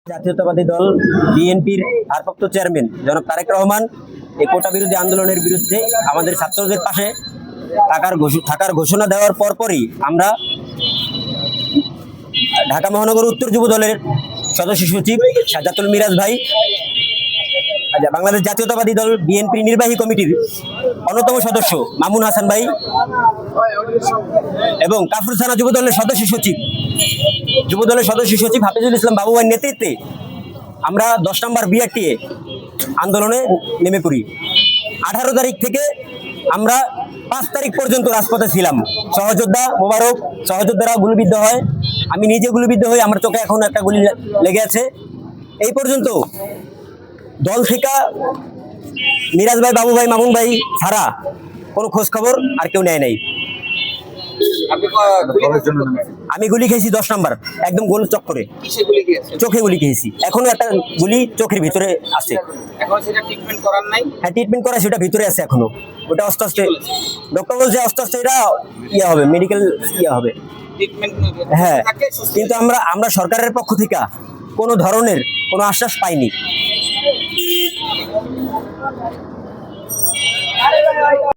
জাতীয়তাবাদী দল বিএনপির ভারপ্রাপ্ত চেয়ারম্যান জনাব তারেক রহমান এই কোটা বিরোধী আন্দোলনের বিরুদ্ধে আমাদের ছাত্রদের পাশে থাকার ঘোষণা দেওয়ার পরপরই আমরা ঢাকা মহানগর উত্তর যুব দলের সদস্য সচিব সাজ্জাতুল মিরাজ ভাই, বাংলাদেশ জাতীয়তাবাদী দল বিএনপি নির্বাহী কমিটির অন্যতম সদস্য মামুন হাসান ভাই এবং কাফরুল থানা যুব দলের সদস্য সচিব হাফিজুল ইসলাম বাবু ভাইয়ের নেতৃত্বে আমরা 10 নম্বর বিআরটিএ আন্দোলনে নেমে পড়ি। 18 তারিখ থেকে আমরা 5 তারিখ পর্যন্ত রাজপথে ছিলাম। সহযোদ্ধারা গুলিবিদ্ধ হয়, আমি নিজে গুলিবিদ্ধ হই, আমার চোখে এখন একটা গুলি লেগে আছে। এই পর্যন্ত দল থেকে মিরাজ ভাই, বাবু ভাই, মামুন ভাই ছাড়া কোনো খোঁজ খবর আর কেউ নেয় নাই। আমি গুলি খেয়েছি 10 নম্বর, একদম গোল চক্করে চোখে গুলি খেয়েছি। এখনো একটা গুলি চোখের ভিতরে আছে। হ্যাঁ, ট্রিটমেন্ট করা সেটা ভিতরে আছে এখনো। ওটা আস্তে আস্তে ডক্টর বলছে আস্তে আস্তে এটা হবে, মেডিকেল হবে। হ্যাঁ, কিন্তু আমরা সরকারের পক্ষ থেকে কোনো ধরনের কোনো আশ্বাস পাইনি।